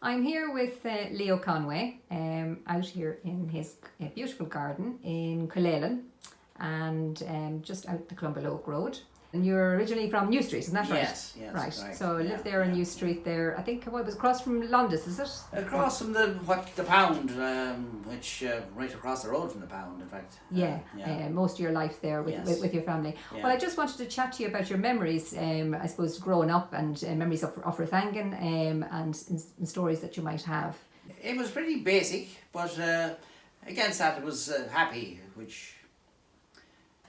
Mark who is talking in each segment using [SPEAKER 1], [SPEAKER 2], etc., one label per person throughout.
[SPEAKER 1] I'm here with Leo Conway out here in his beautiful garden in Cullelan and just out the Clumbeloak Road. And you're originally from New Street, isn't that right?
[SPEAKER 2] Yes,
[SPEAKER 1] right.
[SPEAKER 2] Correct.
[SPEAKER 1] So live there in New Street there. I think what was across from Londis, is it?
[SPEAKER 2] Across from the Pound, which right across the road from the Pound, in fact.
[SPEAKER 1] Most of your life there with your family. Yeah. Well, I just wanted to chat to you about your memories, I suppose, growing up and memories of Rathangan and stories that you might have.
[SPEAKER 2] It was pretty basic, but against that it was happy, which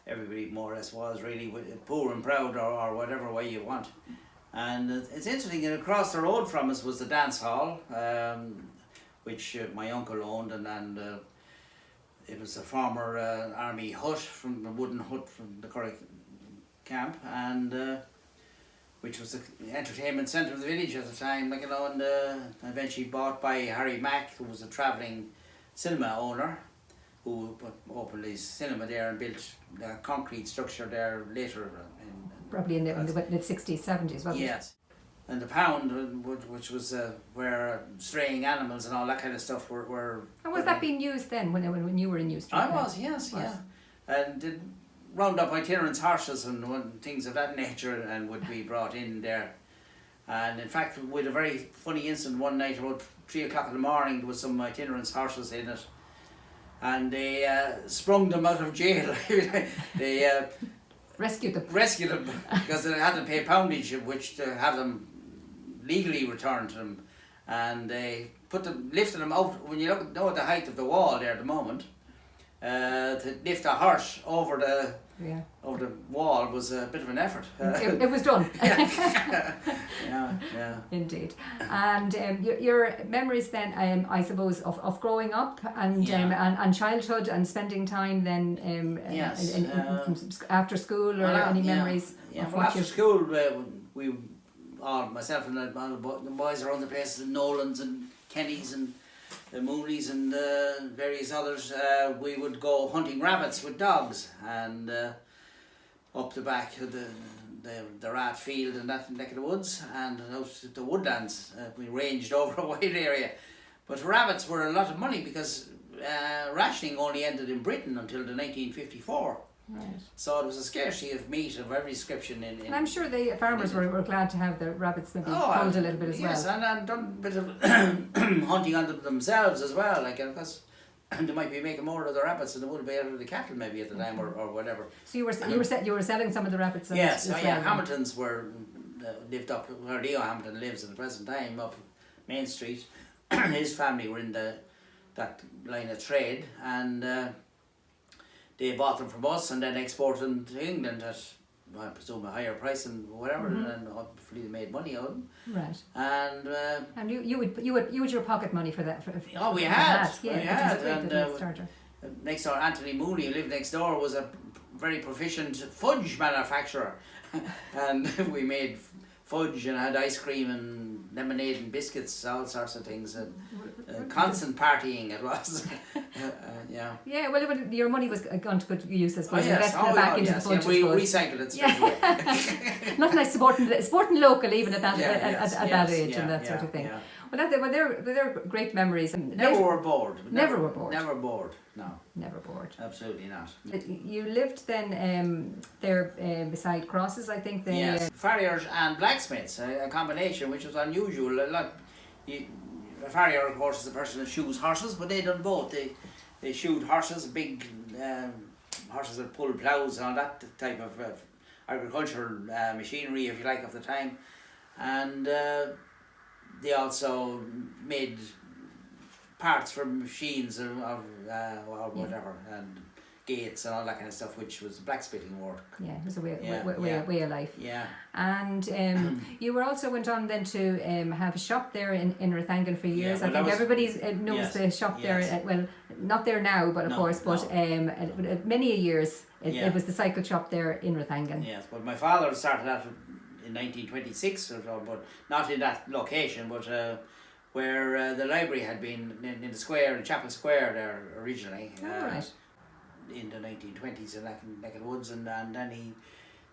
[SPEAKER 2] everybody more or less was really, poor and proud or whatever way you want. And it's interesting, across the road from us was the dance hall, which my uncle owned, and it was a former army hut, from a wooden hut from the Curragh camp, and which was the entertainment centre of the village at the time, and eventually bought by Harry Mack, who was a travelling cinema owner, who opened his cinema there and built a concrete structure there later.
[SPEAKER 1] Probably in the mid-60s, 70s, wasn't it?
[SPEAKER 2] Yes. And the Pound, which was where straying animals and all that kind of stuff were
[SPEAKER 1] and was that being used then when you were in New Street?
[SPEAKER 2] I was, yes. And did round up itinerant horses and things of that nature and would be brought in there. And in fact, with a very funny incident one night, about 3 o'clock in the morning, there was some itinerant horses in it. And they sprung them out of jail. They
[SPEAKER 1] rescued them
[SPEAKER 2] because they had to pay poundage, which to have them legally returned to them. And they lifted them out. When you look at the height of the wall there at the moment, to lift a horse over the wall was a bit of an effort.
[SPEAKER 1] It was done.
[SPEAKER 2] yeah.
[SPEAKER 1] Indeed. And your memories then, I suppose, of growing up and childhood and spending time then after school or any memories?
[SPEAKER 2] Yeah, well, after school, we all, myself and the boys around the place, the Nolans and Kennys and the Moonies and various others, we would go hunting rabbits with dogs and up the back of the Rath field and that neck of the woods and out to the woodlands. We ranged over a wide area. But rabbits were a lot of money because rationing only ended in Britain until the 1954.
[SPEAKER 1] Right.
[SPEAKER 2] So it was a scarcity of meat of every description. And I'm
[SPEAKER 1] sure the farmers were glad to have the rabbits maybe culled a little bit as well.
[SPEAKER 2] Yes, and done a bit of hunting on them themselves as well, because they might be making more of the rabbits than they would be out of the cattle maybe at the time or whatever.
[SPEAKER 1] So you were selling some of the rabbits.
[SPEAKER 2] Yes, Hamiltons lived up where Leo Hamilton lives at the present time, up Main Street. His family were in that line of trade, and they bought them from us and then exported them to England at, I presume, a higher price and whatever, and hopefully they made money out of them.
[SPEAKER 1] Right.
[SPEAKER 2] And
[SPEAKER 1] you would your pocket money for that.
[SPEAKER 2] We had.
[SPEAKER 1] Starter.
[SPEAKER 2] Next door, Anthony Mooney, who lived next door, was a very proficient fudge manufacturer, and we made fudge and had ice cream and lemonade and biscuits, all sorts of things, and constant partying it was.
[SPEAKER 1] Yeah, well, your money was gone to good use, I suppose.
[SPEAKER 2] Investing
[SPEAKER 1] it back into the fudge.
[SPEAKER 2] We recycled it straight away.
[SPEAKER 1] Nothing like supporting local even at that age and that sort of thing.
[SPEAKER 2] Yeah.
[SPEAKER 1] Well, they're great memories.
[SPEAKER 2] Never were bored.
[SPEAKER 1] Never were bored.
[SPEAKER 2] Never bored. No.
[SPEAKER 1] Never bored.
[SPEAKER 2] Absolutely not.
[SPEAKER 1] You lived then there beside Crosses, I think.
[SPEAKER 2] Yes. Farriers and blacksmiths, a combination which was unusual. A farrier, of course, is the person that shoes horses, but they done both. They shoed horses, big horses that pull ploughs and all that type of agricultural machinery, if you like, of the time. And they also made parts for machines or whatever, and gates and all that kind of stuff, which was blacksmithing work.
[SPEAKER 1] Yeah, it was a way of life.
[SPEAKER 2] Yeah.
[SPEAKER 1] And you also went on then to have a shop there in Rathangan for years. I think everybody knows the shop there. Well, not there now, but many years it was the cycle shop there in Rathangan.
[SPEAKER 2] Yes, but my father started that in 1926 or so, but not in that location, but where the library had been in the square, in Chapel Square there originally.
[SPEAKER 1] Right.
[SPEAKER 2] In the 1920s in neck of the woods, and then he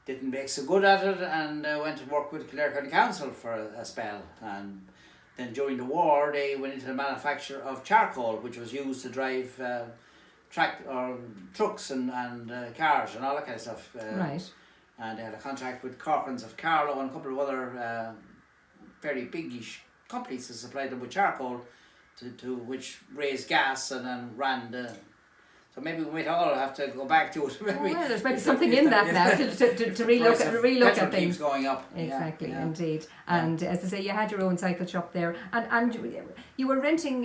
[SPEAKER 2] didn't make so good at it and went to work with Clare County Council for a spell, and then during the war they went into the manufacture of charcoal, which was used to drive trucks and cars and all that kind of stuff.
[SPEAKER 1] Right.
[SPEAKER 2] And they had a contract with Corcoran's of Carlow and a couple of other very big-ish companies to supply them with charcoal to which raised gas and then ran the... So maybe we might all have to go back to it.
[SPEAKER 1] Maybe, well, there's maybe something in that now to relook at things.
[SPEAKER 2] Keeps going up.
[SPEAKER 1] Exactly, indeed. And as I say, you had your own cycle shop there, and you were renting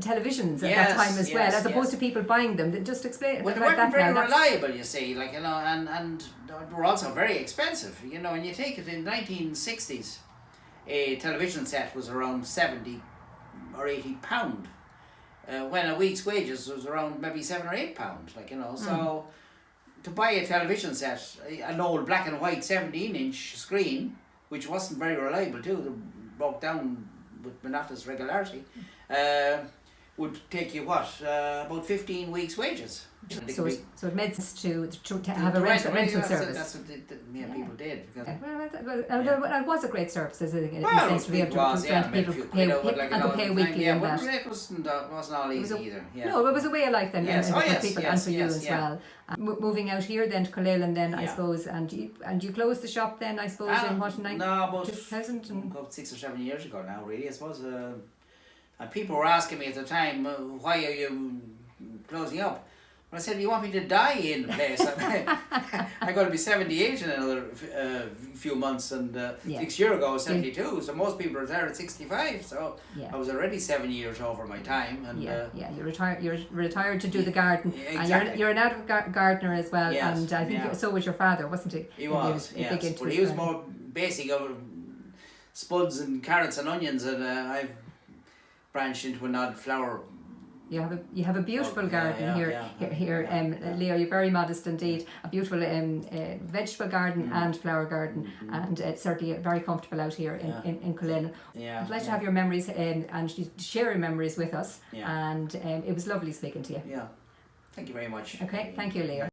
[SPEAKER 1] televisions at that time as well, as opposed to people buying them. Just explain.
[SPEAKER 2] Well, they weren't very reliable, you see, like, you know, and they were also very expensive. You know, and you take it in 1960s, a television set was around 70 or 80 pound. When a week's wages was around maybe £7 or £8, like, you know. So to buy a television set, an old black and white 17-inch screen, which wasn't very reliable too, that broke down with monotonous regularity, would take you about 15 weeks' wages.
[SPEAKER 1] So it made sense to have a rental service.
[SPEAKER 2] That's what people did. Because
[SPEAKER 1] it was a great service, in a sense, to be able
[SPEAKER 2] to
[SPEAKER 1] prevent people pay weekly.
[SPEAKER 2] Yeah, but it wasn't all easy either. Yeah.
[SPEAKER 1] No, it was a way of life then for people and for you as well. Moving out here then to Cullelan then, I suppose, and you closed the shop then, I suppose, in what,
[SPEAKER 2] about
[SPEAKER 1] 2000?
[SPEAKER 2] About 6 or 7 years ago now, really, I suppose. And people were asking me at the time, why are you closing up? Well, I said, you want me to die in the place? I'm going to be 78 in another few months, and 6 years ago I was 72, so most people are there at 65, so I was already 7 years over my time. And
[SPEAKER 1] you're retired to do the garden,
[SPEAKER 2] exactly.
[SPEAKER 1] And you're an avid gardener as well,
[SPEAKER 2] yes,
[SPEAKER 1] and I think so was your father, wasn't he?
[SPEAKER 2] He was, yes, but he was more basic of spuds and carrots and onions, and I've branched into an odd flower.
[SPEAKER 1] You have a beautiful garden here, Leo. You're very modest indeed. A beautiful vegetable garden and flower garden, and certainly very comfortable out here in Cullenan. I'd like to have your memories and share your memories with us. And it was lovely speaking to you.
[SPEAKER 2] Yeah, thank you very much.
[SPEAKER 1] Okay, thank you, Leo.